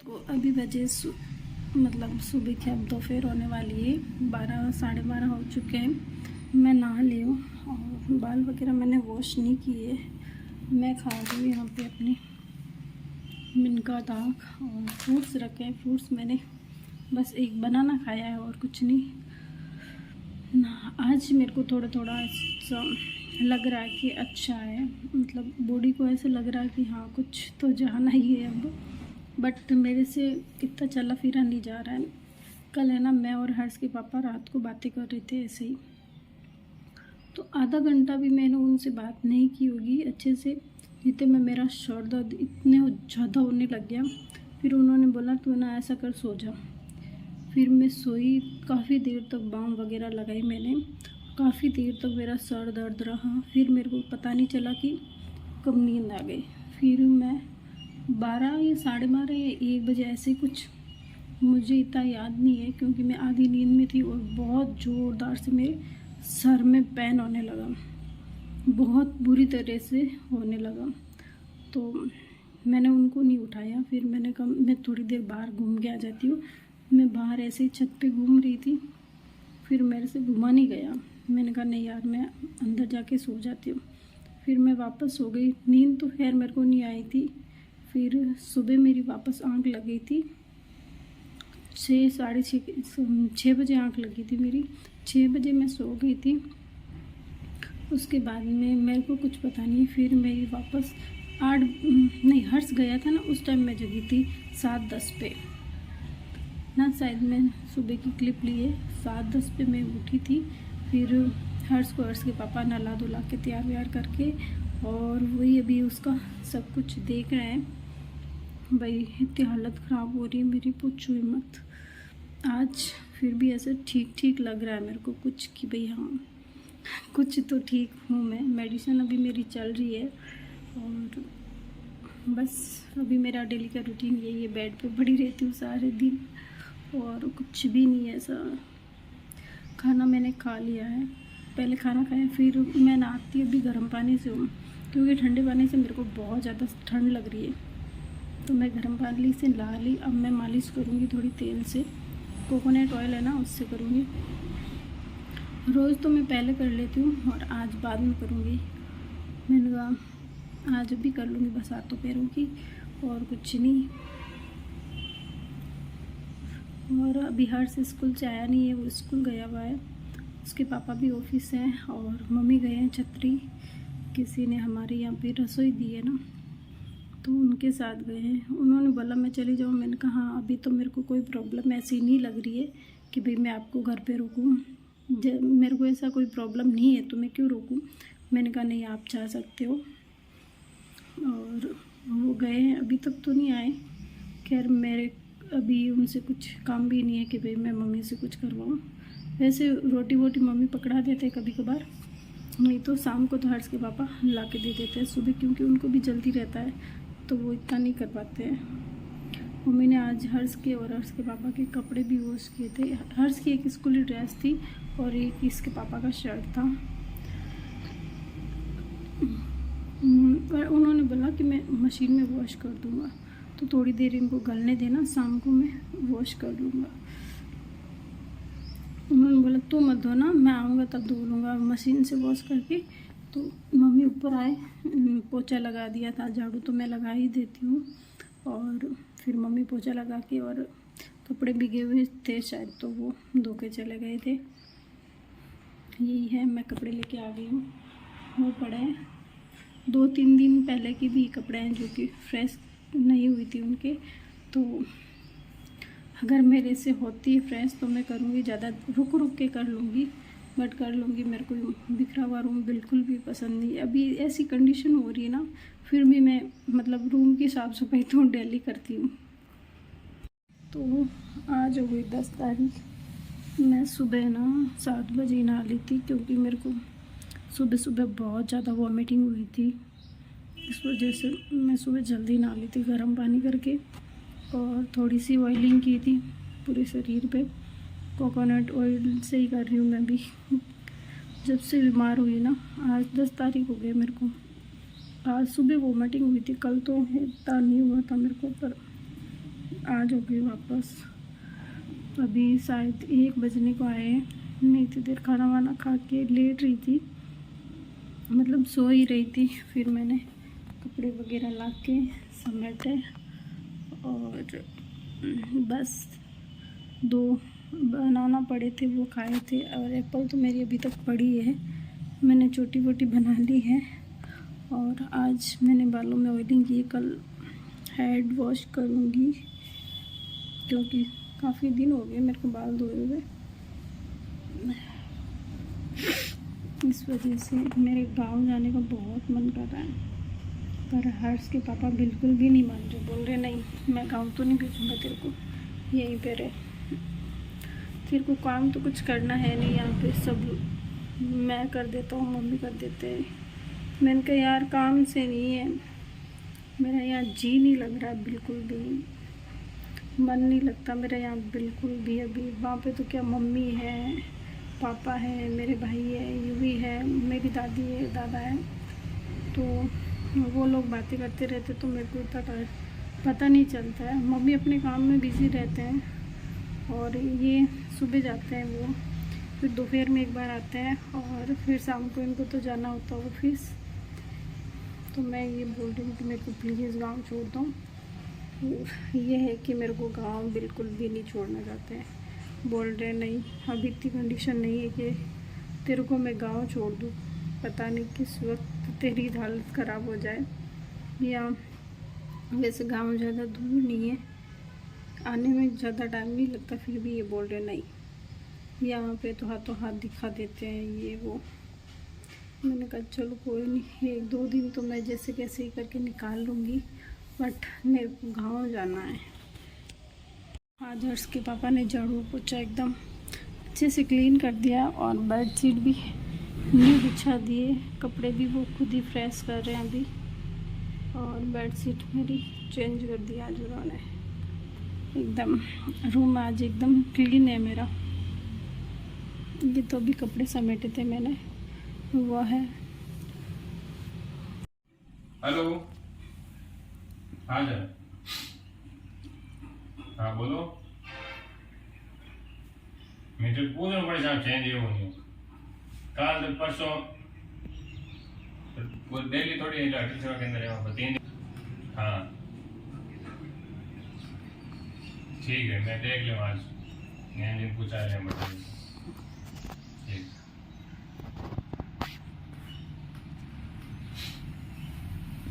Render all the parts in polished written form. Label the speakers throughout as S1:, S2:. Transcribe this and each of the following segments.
S1: तो अभी बजे मतलब सुबह के अब दोपहर होने वाली है, 12 साढ़े 12 हो चुके हैं। मैं नहा ली हूँ और बाल वगैरह मैंने वॉश नहीं किए। मैं खा रही हूँ यहाँ पे अपनी मिनका दाग और फ्रूट्स रखे हैं। फ्रूट्स मैंने बस एक बनाना खाया है और कुछ नहीं। आज मेरे को थोड़ा थोड़ा ऐसा लग रहा है कि अच्छा है, मतलब बॉडी को ऐसे लग रहा है कि हाँ कुछ तो जाना ही है अब, बट मेरे से इतना चला फिरा नहीं जा रहा है। कल है ना, मैं और हर्ष के पापा रात को बातें कर रहे थे ऐसे ही, तो आधा घंटा भी मैंने उनसे बात नहीं की होगी अच्छे से, जितने में मेरा सर दर्द इतने ज़्यादा होने लग गया। फिर उन्होंने बोला तू ना ऐसा कर, सो जा। फिर मैं सोई, काफ़ी देर तक बाम वगैरह लगाई मैंने, काफ़ी देर तक मेरा सर दर्द रहा। फिर मेरे को पता नहीं चला कि कब नींद आ गई। फिर मैं 12 या साढ़े 12 या 1 बजे ऐसे कुछ, मुझे इतना याद नहीं है क्योंकि मैं आधी नींद में थी और बहुत ज़ोरदार से मेरे सर में पेन होने लगा, बहुत बुरी तरह से होने लगा। तो मैंने उनको नहीं उठाया। फिर मैंने कहा मैं थोड़ी देर बाहर घूम के आ जाती हूँ। मैं बाहर ऐसे ही छत पे घूम रही थी, फिर मेरे से घूमा नहीं गया। मैंने कहा नहीं यार, मैं अंदर जाके सो जाती हूँ। फिर मैं वापस सो गई। नींद तो खैर मेरे को नहीं आई थी। फिर सुबह मेरी वापस आँख लगी थी, 6 साढ़े 6 बजे आँख लगी थी मेरी। 6 बजे मैं सो गई थी। उसके बाद में मेरे को कुछ पता नहीं, फिर मेरी वापस 8 नहीं, हर्ष गया था ना, उस टाइम मैं जगी थी 7:10 पे ना, शायद मैं सुबह की क्लिप ली है। 7:10 पे मैं उठी थी। फिर हर्ष के पापा नला धुला के तैयार व्यार करके, और वही अभी उसका सब कुछ देख रहे हैं। भाई इतनी हालत ख़राब हो रही है मेरी, पूछो ही मत। आज फिर भी ऐसे ठीक ठीक लग रहा है मेरे को कुछ, कि भाई हाँ कुछ तो ठीक हूँ मैं। मेडिसिन अभी मेरी चल रही है और बस अभी मेरा डेली का रूटीन यही है, बेड पे पड़ी रहती हूँ सारे दिन और कुछ भी नहीं है ऐसा। खाना मैंने खा लिया है, पहले खाना खाया, फिर मैं नहाती अभी गर्म पानी से हूँ क्योंकि ठंडे पानी से मेरे को बहुत ज़्यादा ठंड लग रही है। तो मैं गर्म पानी से नहा ली। अब मैं मालिश करूँगी थोड़ी तेल से, कोकोनट ऑयल है ना उससे करूँगी। रोज़ तो मैं पहले कर लेती हूँ और आज बाद में करूँगी। मैंने कहा आज भी कर लूँगी बस हाथों पैरों की, और कुछ नहीं। और अभी हर्ष स्कूल से आया नहीं है, वो स्कूल गया हुआ है। उसके पापा भी ऑफिस हैं और मम्मी गए हैं छतरी, किसी ने हमारे यहाँ पे रसोई दी है ना, तो उनके साथ गए हैं। उन्होंने बोला मैं चली जाऊँ। मैंने कहा हाँ, अभी तो मेरे को कोई प्रॉब्लम ऐसी नहीं लग रही है कि भाई मैं आपको घर पे रुकूँ। मेरे को ऐसा कोई प्रॉब्लम नहीं है तो मैं क्यों रुकूँ। मैंने कहा नहीं, आप जा सकते हो। और वो गए हैं, अभी तक तो नहीं आए। खैर मेरे अभी उनसे कुछ काम भी नहीं है कि भाई मैं मम्मी से कुछ करवाऊँ। वैसे रोटी वोटी मम्मी पकड़ा देते कभी कभार, नहीं तो शाम को तो हर्ष के पापा ला के दे देते हैं। सुबह क्योंकि उनको भी जल्दी रहता है तो वो इतना नहीं कर पाते हैं। मम्मी ने आज हर्ष के और हर्ष के पापा के कपड़े भी वॉश किए थे। हर्ष की एक स्कूली ड्रेस थी और एक इसके पापा का शर्ट था। और उन्होंने बोला कि मैं मशीन में वॉश कर दूँगा, तो थोड़ी देर इनको गलने देना, शाम को मैं वॉश कर लूँगा। उन्होंने बोला तू मत धोना, मैं आऊँगा तब धो लूँगा मशीन से वॉश करके। तो मम्मी ऊपर आए, पोछा लगा दिया था, झाड़ू तो मैं लगा ही देती हूँ। और फिर मम्मी पोछा लगा के, और कपड़े भीगे हुए थे शायद तो वो धो के चले गए थे। यही है, मैं कपड़े लेके आ गई हूँ। वो पड़े हैं 2-3 दिन पहले की भी कपड़े हैं जो कि फ्रेश नहीं हुई थी उनके। तो अगर मेरे से होती है फ्रेश तो मैं करूँगी, ज़्यादा रुक रुक के कर लूँगी, बट कर लूँगी। मेरे को बिखरा हुआ रूम बिल्कुल भी पसंद नहीं। अभी ऐसी कंडीशन हो रही है ना, फिर भी मैं मतलब रूम की साफ़ सफाई तो डेली करती हूँ। तो आज हो गई 10 तारीख। मैं सुबह ना 7 बजे नहा ली थी क्योंकि मेरे को सुबह सुबह बहुत ज़्यादा वॉमिटिंग हुई थी। इस वजह से मैं सुबह जल्दी नहा ली थी गर्म पानी करके, और थोड़ी सी ऑयलिंग की थी पूरे शरीर पे। कोकोनट ऑयल से ही कर रही हूँ मैं भी, जब से बीमार हुई ना। आज 10 तारीख हो गई मेरे को। आज सुबह वॉमिटिंग हुई थी, कल तो इतना नहीं हुआ था मेरे को, पर आज हो गई वापस। अभी शायद 1 बजने को आए हैं। मैं इतनी देर खाना वाना खा के लेट रही थी, मतलब सो ही रही थी। फिर मैंने कपड़े वगैरह ला के समेटे और बस 2 बनाना पड़े थे वो खाए थे। और एप्पल तो मेरी अभी तक पड़ी है, मैंने छोटी मोटी बना ली है। और आज मैंने बालों में ऑयलिंग की, कल हेड वॉश करूँगी क्योंकि काफ़ी दिन हो गए मेरे को बाल धोए हुए। इस वजह से मेरे गांव जाने का बहुत मन कर रहा है, पर हर्ष के पापा बिल्कुल भी नहीं मान रहे। बोल रहे नहीं, मैं गांव तो नहीं भेजूँगा तेरे को, यहीं पे रहे, तेरे को काम तो कुछ करना है नहीं यहाँ पे, सब मैं कर देता हूँ, मम्मी कर देते हैं। मैंने कहा यार काम से नहीं है, मेरा यहाँ जी नहीं लग रहा है, बिल्कुल भी मन नहीं लगता मेरा यहाँ बिल्कुल भी। अभी वहाँ पे तो क्या मम्मी है, पापा है, मेरे भाई है, यूवी है, मेरी दादी है, दादा है, तो वो लोग बातें करते रहते तो मेरे को इतना पता नहीं चलता है। मम्मी अपने काम में बिज़ी रहते हैं और ये सुबह जाते हैं वो, फिर दोपहर में एक बार आते हैं और फिर शाम को इनको तो जाना होता है ऑफिस। तो मैं ये बोल रही हूँ कि मेरे को प्लीज़ गाँव छोड़ दो। ये है कि मेरे को गांव बिल्कुल भी नहीं छोड़ना चाहते हैं, बोल रहे नहीं अभी इतनी कंडीशन नहीं है कि तेरे को मैं गांव छोड़ दूँ, पता नहीं किस वक्त तेरी हालत ख़राब हो जाए। या वैसे गांव ज़्यादा दूर नहीं है, आने में ज़्यादा टाइम नहीं लगता, फिर भी ये बोल रहे नहीं, यहाँ पे तो हाथों हाथ दिखा देते हैं ये वो। मैंने कहा चलो कोई नहीं, 1-2 दिन तो मैं जैसे कैसे ही करके निकाल लूँगी, बट मेरे को गाँव जाना है। आज हर्ष के पापा ने झाड़ू पोछा एकदम अच्छे से क्लीन कर दिया और बेडशीट भी न्यू बिछा दिए, कपड़े भी वो खुद ही फ्रेश कर रहे हैं अभी, और बेडशीट मेरी चेंज कर दिया आज उन्होंने। एकदम रूम आज एकदम क्लीन है मेरा। ये तो अभी कपड़े समेटे थे मैंने, वो है।
S2: हेलो, हाँ सर, हाँ बोलो। मैं तो पूरा बड़े साहब चेंज हो नहीं, कल परसों वो डेली थोड़ी इलेक्ट्रिक सेवा के अंदर है वहाँ पर 3 दिन। हाँ ठीक है, मैं देख लूँ आज, मैं दिन पूछा है मतलब ठीक।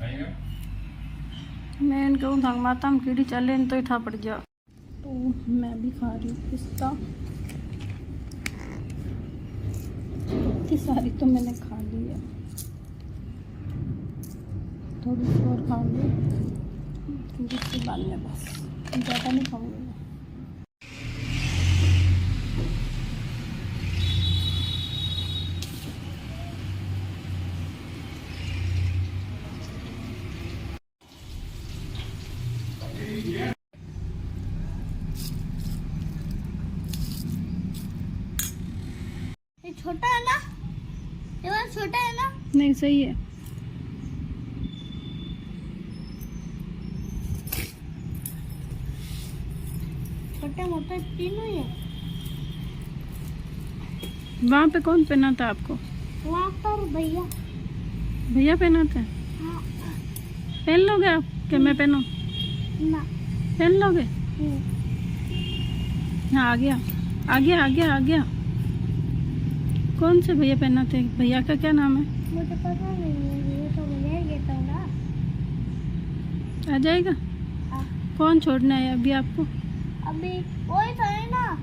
S2: आएगा
S1: मैं इनके उधंग माता में कीड़ी चले तो इठा पड़ गया। तो मैं भी खा रही हूँ पिस्ता, इतनी सारी तो मैंने खा ली है, थोड़ी सी और खाऊंगी जिसके बाद में बस, ज़्यादा नहीं खाऊंगी।
S3: छोटा है ना, ये वाला छोटा है ना?
S1: नहीं सही है।
S3: छोटे मोटे तीनों ही है।
S1: वहाँ पे कौन पहनाता आपको?
S3: वहाँ पर भैया।
S1: भैया पहनाते हैं?
S3: हाँ।
S1: पहन लोगे आप कि मैं पहनूं?
S3: ना।
S1: पहन लोगे? हाँ आ गया आ गया आ गया आ गया। कौन से भैया पहनाते हैं? भैया का क्या नाम है?
S3: मुझे पता नहीं है, ये तो भैया ही कहता हूँ ना।
S1: आ जाएगा।
S3: हाँ।
S1: कौन छोड़ना है अभी आपको?
S3: अभी वही तो है ना।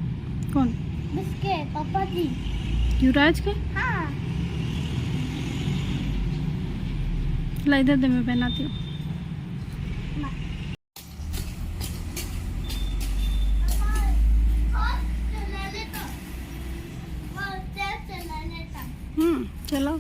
S1: कौन?
S3: किसके? पापा जी।
S1: युवराज के?
S3: हाँ।
S1: ला इधर दे, मैं पहनाती हूँ। चलो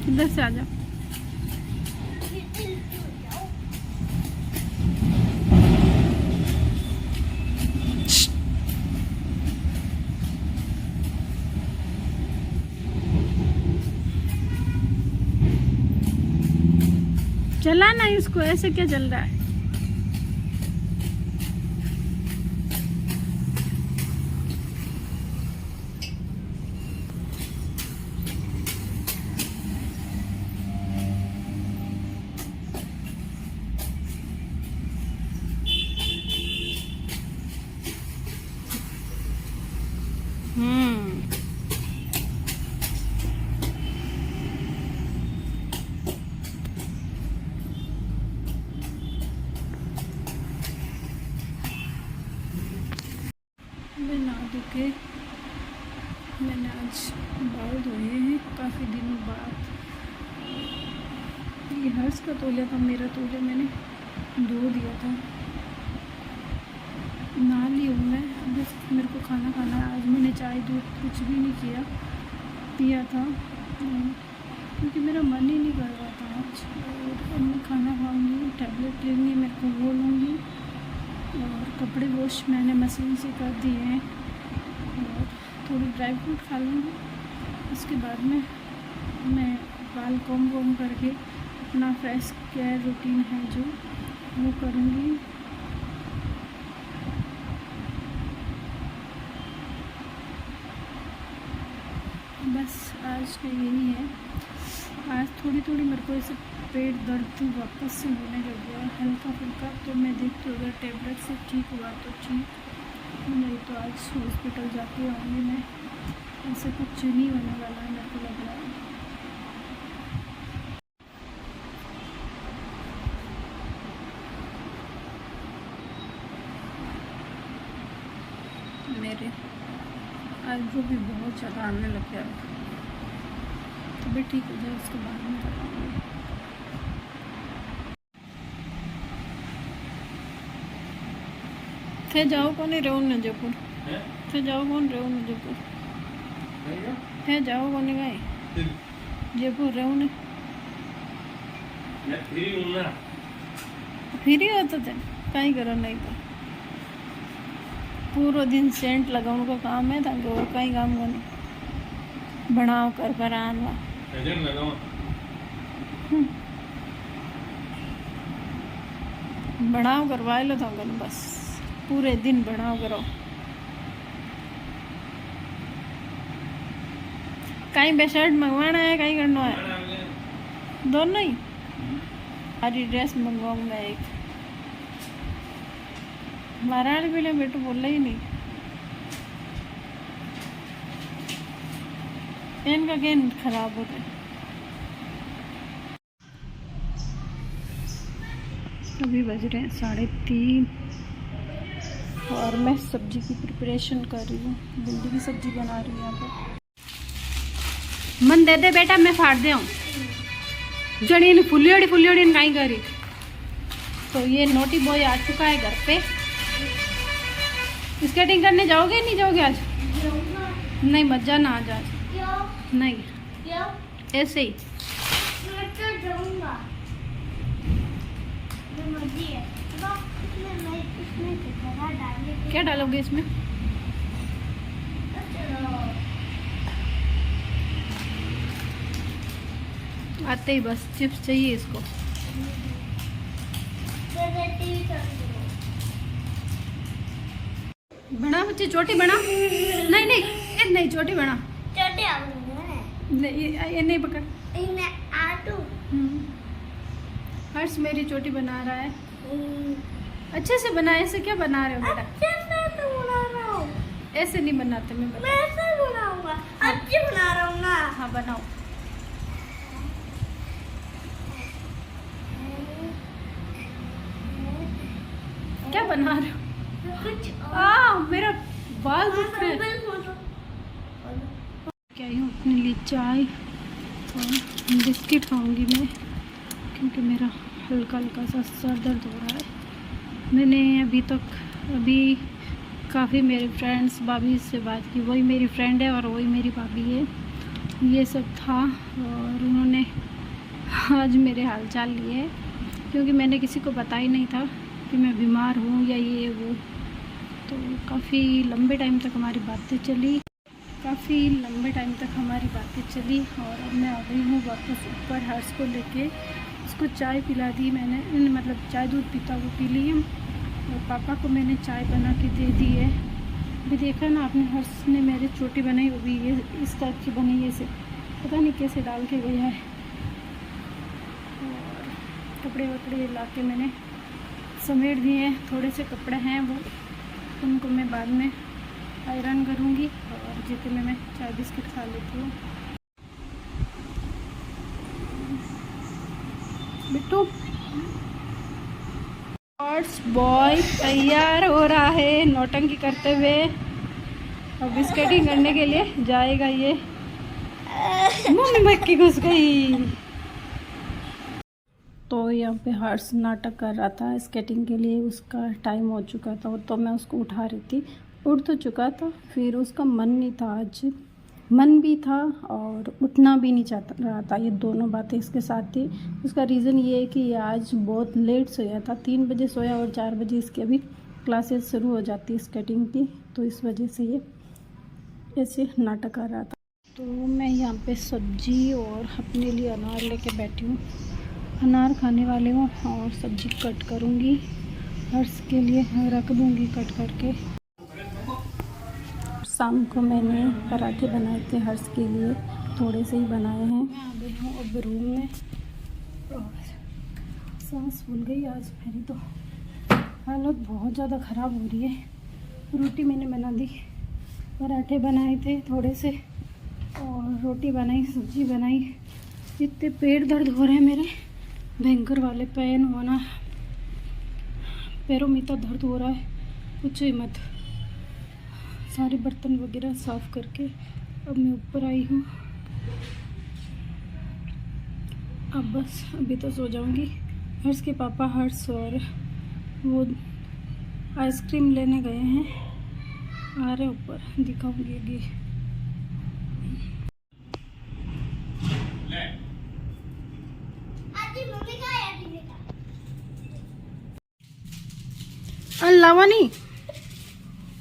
S1: इधर से आ जाओ। चला ना इसको, ऐसे क्या चल रहा है? मैं नहा धो के मैंने आज बाल धोए हैं काफ़ी दिनों बाद। ये हर्ष का तौलिया था, मेरा तौलिया मैंने धो दिया था। नहा ली हूँ मैं, बस मेरे को खाना खाना है। आज मैंने चाय दूध कुछ भी नहीं किया, पिया था क्योंकि मेरा मन ही नहीं कर रहा था आज। और अब मैं खाना खाऊंगी, टैबलेट लेनी है मेरे को, वो लूँगी। और कपड़े वॉश मैंने मशीन से कर दिए हैं और थोड़ी ड्राई फ्रूट खा लूँगी। उसके बाद में मैं बाल कॉम करके अपना फेस केयर रूटीन है जो वो करूँगी। बस आज का यही है। आज थोड़ी मेरे को ऐसे पेट दर्द वापस से होने लग गया हल्का फुल्का, तो मैं देखती हूँ अगर टेबलेट से ठीक हुआ तो ठीक, नहीं तो आज हॉस्पिटल जाके आऊँगी मैं। ऐसे कुछ नहीं होने वाला है मेरे को लग रहा है। मेरे आईब्रो भी बहुत ज़्यादा आने लग गया है, तो भी ठीक हो जाए उसके बाद में कराऊंगी। थे जाओ कौन रहो न जयपुर, थे जाओ कौन रहो न जयपुर, थे जाओ कौन गए जयपुर रहो न फ्री होता थे कहीं करो, नहीं तो पूरा दिन सेंट लगाने का काम है ताकि और कहीं काम को नहीं बनाओ कर आना। बनाओ करवा लो था बस, पूरे दिन बनाओ करो। कहीं बेशर्ट मंगवाना है, कहीं करना है, दोनों ही। सारी ड्रेस मंगवाऊंगा एक। महाराज भी बेटू बोला ही नहीं, इनका गेन खराब हो गया। अभी बज रहे हैं 3:30 और मैं सब्जी की प्रिपरेशन कर रही हूँ, भिंडी की सब्जी बना रही हूँ यहाँ पर। मन दे दे बेटा, मैं फाड़ दे हूँ जड़ी फुलियोड़ी कहीं करी। तो ये नोटी बॉय आ चुका है घर पे। स्केटिंग करने जाओगे नहीं जाओगे आज? नहीं मत जाना आज। नहीं ऐसे ही क्या डालोगे इसमें? आते ही बस चिप्स चाहिए इसको। बना बच्चे, छोटी बना। नहीं नहीं नहीं, छोटी बना। ये नहीं पकड़। हर्ष मेरी चोटी बना रहा है। अच्छे से बना। ऐसे क्या बना रहे हो बेटा? ऐसे नहीं बनाते, मैं
S3: बनाऊंगा। अच्छे बना रहा हूँ ना।
S1: हाँ बनाओ। क्या बना रहे हो? मेरा बाल दुख रहे हैं। क्या ही अपने लिए चाय और बिस्किट खाऊंगी मैं, क्योंकि मेरा हल्का सा सर दर्द हो रहा है। मैंने अभी काफ़ी मेरे फ्रेंड्स भाभी से बात की, वही मेरी फ्रेंड है और वही मेरी भाभी है। ये सब था और उन्होंने आज मेरे हालचाल लिए, क्योंकि मैंने किसी को बताया ही नहीं था कि मैं बीमार हूँ या ये वो। तो काफ़ी लंबे टाइम तक हमारी बातें चली और अब मैं आ गई हूँ वापस ऊपर हर्ष को लेके को चाय पिला दी मैंने, मतलब चाय दूध पीता वो पी ली है। और पापा को मैंने चाय बना के दे दी है। अभी देखा ना आपने, हर्ष ने मेरे चोटी बनाई, वो भी ये इस टाइप की बनी है, इसे पता नहीं कैसे डाल के गया है। और कपड़े वपड़े ला के मैंने समेट दिए हैं। थोड़े से कपड़े हैं वो, उनको मैं बाद में आयरन करूँगी। और जितने में मैं चाय बिस्किट खा लेती हूँ। बिट्टू हॉर्स बॉय तैयार हो रहा है नौटंकी करते हुए। अब स्केटिंग करने के लिए जाएगा ये। मम्मी मक्की घुस गई। तो यहाँ पे हर्ष नाटक कर रहा था स्केटिंग के लिए, उसका टाइम हो चुका था तो मैं उसको उठा रही थी। उठ तो चुका था, फिर उसका मन नहीं था, आज मन भी था और उठना भी नहीं चाहता रहा था। ये दोनों बातें इसके साथ थी। उसका रीज़न ये है कि ये आज बहुत लेट सोया था, 3 बजे सोया और 4 बजे इसकी अभी क्लासेस शुरू हो जाती है स्केटिंग की, तो इस वजह से ये ऐसे नाटक कर रहा था। तो मैं यहाँ पे सब्जी और अपने लिए अनार लेके बैठी हूँ। अनार खाने वाले हूँ और सब्जी कट करूँगी, हर्ष के लिए रख दूँगी कट करके। शाम को मैंने पराठे बनाए थे हर्ष के लिए, थोड़े से ही बनाए हैं। मैं आ गई हूँ अब रूम में और सांस फूल गई आज मेरी, तो हालत बहुत ज़्यादा ख़राब हो रही है। रोटी मैंने बना दी, पराठे बनाए थे थोड़े से और रोटी बनाई, सब्जी बनाई। इतने पेट दर्द हो रहे हैं मेरे, भयंकर वाले पेन होना, पैरों में इतना दर्द हो रहा है कुछ ही मत। सारे बर्तन वगैरह साफ़ करके अब मैं ऊपर आई हूँ। अब बस अभी तो सो जाऊँगी। हर्ष के पापा हर्ष और वो आइसक्रीम लेने गए हैं, आ रहे ऊपर, दिखाऊंगी अभी। अल्लाह नहीं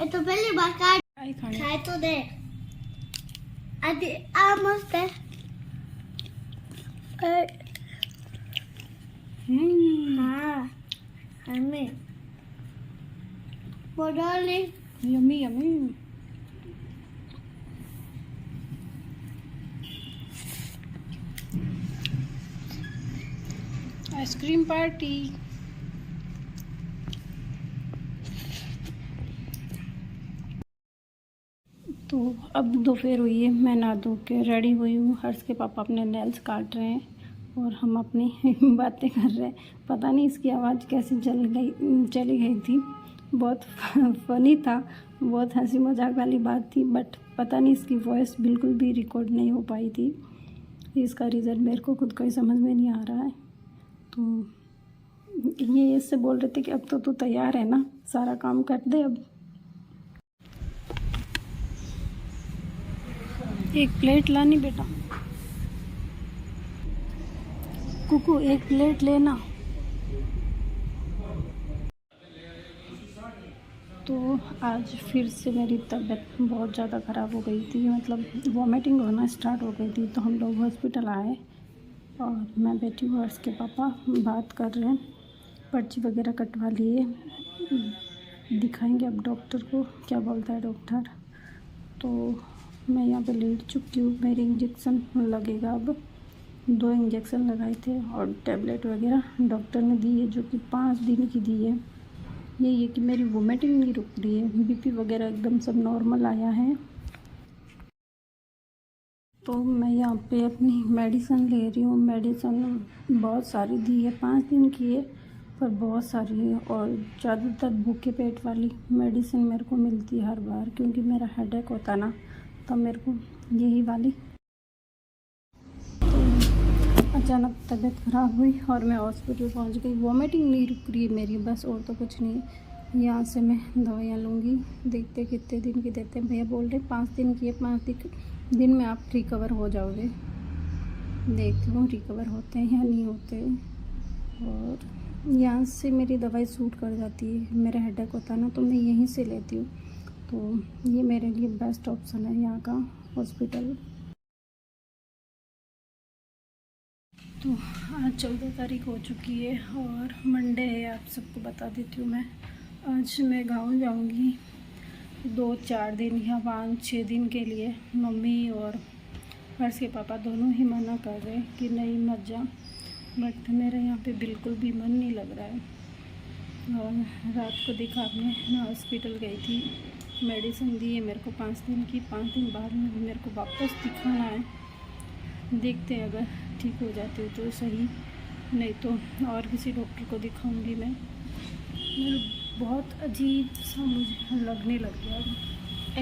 S3: तो पहली बार खाए तो दे। आदि आ मस्त है। हाँ हमें बोली
S1: यम्मी यम्मी। Ice cream party. तो अब दोपहर हुई है, मैं नहा धो के रेडी हुई हूँ। हर्ष के पापा अपने नेल्स काट रहे हैं और हम अपनी बातें कर रहे हैं। पता नहीं इसकी आवाज़ कैसे चली गई थी। बहुत फनी था, बहुत हंसी मजाक वाली बात थी, बट पता नहीं इसकी वॉइस बिल्कुल भी रिकॉर्ड नहीं हो पाई थी। इसका रीज़न मेरे को खुद को ही समझ में नहीं आ रहा है। तो ये इससे बोल रहे थे कि अब तो तू तैयार है ना, सारा काम कर दे अब। एक प्लेट लानी बेटा, कुकू एक प्लेट लेना। तो आज फिर से मेरी तबीयत बहुत ज़्यादा ख़राब हो गई थी, मतलब वॉमिटिंग होना स्टार्ट हो गई थी। तो हम लोग हॉस्पिटल आए और मैं बैठी हूँ, हर्ष के पापा बात कर रहे हैं, पर्ची वगैरह कटवा लिए, दिखाएंगे अब डॉक्टर को क्या बोलता है डॉक्टर। तो मैं यहाँ पे लेट चुकी हूँ, मेरी इंजेक्शन लगेगा अब। 2 इंजेक्शन लगाए थे और टैबलेट वगैरह डॉक्टर ने दी है, जो कि 5 दिन की दी है। यही है कि मेरी वोमिटिंग नहीं रुक रही है, बीपी वगैरह एकदम सब नॉर्मल आया है। तो मैं यहाँ पे अपनी मेडिसिन ले रही हूँ। मेडिसिन बहुत सारी दी है, 5 दिन की है, पर बहुत सारी है। और ज़्यादातर भूखे पेट वाली मेडिसिन मेरे को मिलती है हर बार, क्योंकि मेरा हेडेक होता ना, तब मेरे को यही वाली। तो अचानक तबीयत ख़राब हुई और मैं हॉस्पिटल पहुंच गई। वॉमिटिंग नहीं रुक रही है मेरी, बस, और तो कुछ नहीं। यहाँ से मैं दवाइयाँ लूँगी, देखते कितने दिन की देते हैं। भैया बोल रहे 5 दिन की है, 5 दिन में आप रिकवर हो जाओगे। देख लूँ रिकवर होते हैं या नहीं होते। और यहाँ से मेरी दवाई सूट कर जाती है, मेरा हेडेक होता है ना, तो मैं यहीं से लेती हूँ। तो ये मेरे लिए बेस्ट ऑप्शन है यहाँ का हॉस्पिटल। तो आज 14 तारीख हो चुकी है और मंडे है। आप सबको बता देती हूँ मैं, आज मैं गाँव जाऊँगी 2-4 दिन या 5-6 दिन के लिए। मम्मी और हर्ष के पापा दोनों ही मना कर रहे हैं कि नहीं मत जा, बट मेरा यहाँ पे बिल्कुल भी मन नहीं लग रहा है। और रात को दिखाने मैं हॉस्पिटल गई थी, मेडिसिन दी है मेरे को 5 दिन की। 5 दिन बाद में मेरे को वापस दिखाना है। देखते हैं, अगर ठीक हो जाती हो तो सही, नहीं तो और किसी डॉक्टर को दिखाऊंगी मैं। बहुत अजीब सा मुझे लगने लग गया।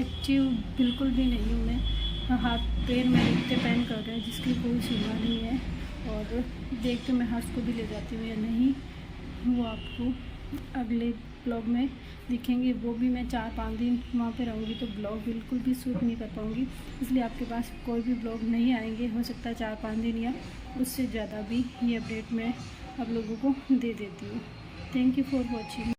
S1: एक्टिव बिल्कुल भी नहीं हूँ मैं। हाथ पैर में इतने पेन कर रहे हैं जिसकी कोई सीमा नहीं है। और देखते मैं हर्ष को भी ले जाती हूँ या नहीं, वो आपको अगले ब्लॉग में दिखेंगे। वो भी मैं 4-5 दिन वहाँ पे रहूँगी तो ब्लॉग बिल्कुल भी शूट नहीं कर पाऊँगी, इसलिए आपके पास कोई भी ब्लॉग नहीं आएंगे। हो सकता है 4-5 दिन या उससे ज़्यादा भी ये अपडेट मैं आप लोगों को दे देती हूँ। Thank you for watching.